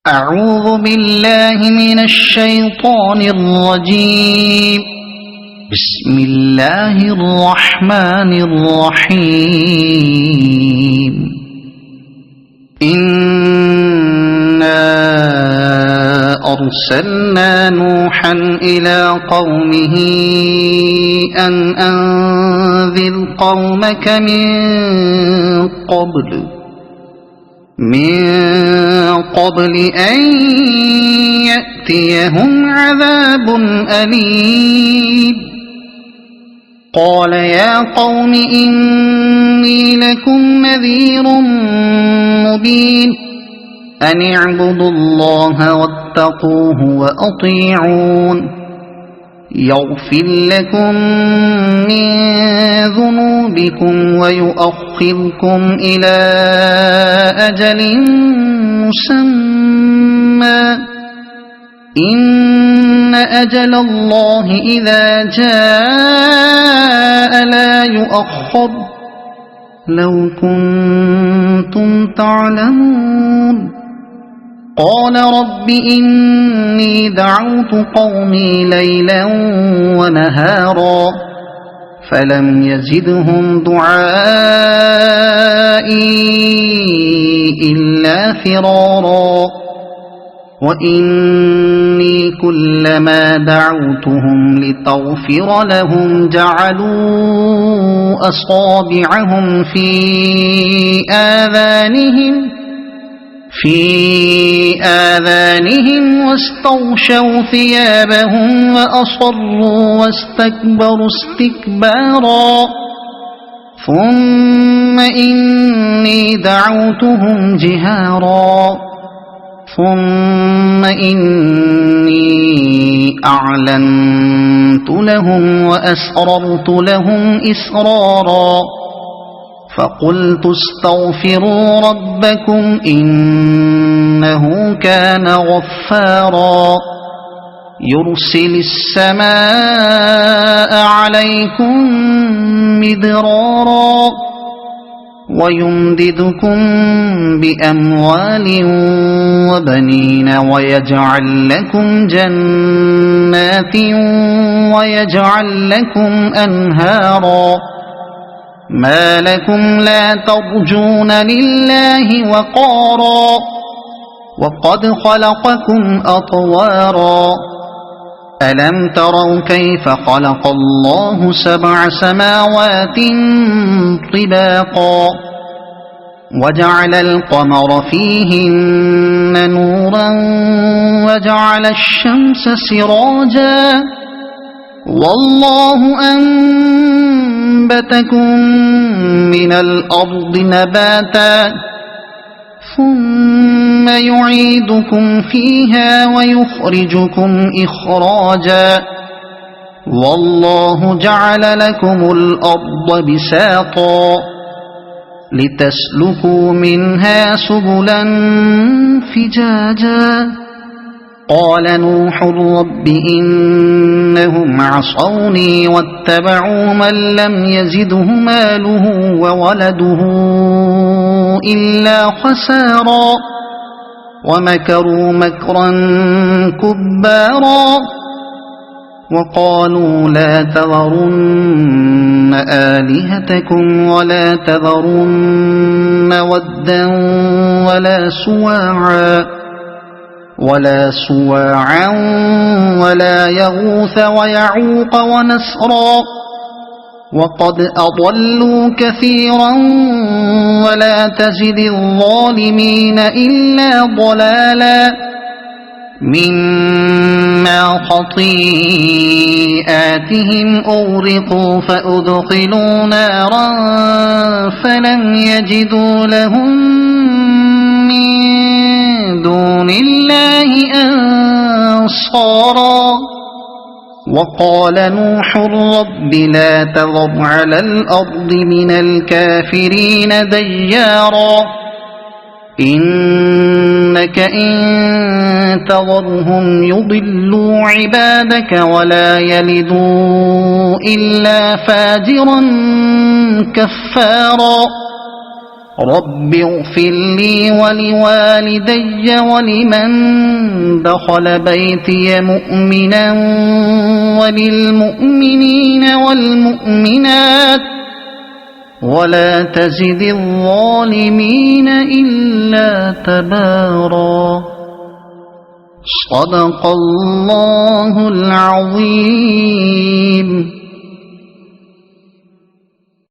أعوذ بالله من الشيطان الرجيم. بسم الله الرحمن الرحيم. إنا أرسلنا نوحا إلى قومه أن أنذر قومك من قبل أن يأتيهم عذاب أليم. قال يا قوم إني لكم نذير مبين أن اعبدوا الله واتقوه وأطيعون يغفر لكم من ذنوبكم ويؤخركم إلى أجل مسمى إن أجل الله إذا جاء لا يؤخر لو كنتم تعلمون. قال رب إني دعوت قومي ليلا ونهارا فلم يزدهم دعائي إلا فرارا وإني كلما دعوتهم لتغفر لهم جعلوا أصابعهم في آذانهم واستغشوا ثيابهم وأصروا واستكبروا استكبارا ثم إني دعوتهم جهارا ثم إني أعلنت لهم وأسررت لهم إسرارا فقلت استغفروا ربكم إنه كان غفارا يرسل السماء عليكم مدرارا ويمددكم بأموال وبنين ويجعل لكم جنات ويجعل لكم أنهارا ما لكم لا ترجون لله وقارا وقد خلقكم أطوارا ألم تروا كيف خلق الله 7 سماوات طباقا وجعل القمر فيهن نورا وجعل الشمس سراجا والله أنبتكم من الأرض نباتا ثم يعيدكم فيها ويخرجكم إخراجا والله جعل لكم الأرض بساطا لتسلكوا منها سبلا فجاجا قال نوح رب إنهم عصوني واتبعوا من لم يزده ماله وولده إلا خسارا ومكروا مكرا كبارا وقالوا لا تذرن آلهتكم ولا تذرن ودا ولا سواعا ولا يغوث ويعوق ونسرا وقد أضلوا كثيرا ولا تزد الظالمين إلا ضلالا مما خطيئاتهم أغرقوا فأدخلوا نارا فلم يجدوا لهم من دون الله أنصارا وقال نوح رب لا تذر على الأرض من الكافرين ديارا إنك إن تذرهم يضلوا عبادك ولا يلدوا إلا فاجرا كفارا رب اغفر لي ولوالدي ولمن دخل بيتي مؤمنا وللمؤمنين والمؤمنات ولا تزد الظالمين إلا تبارا. صدق الله العظيم.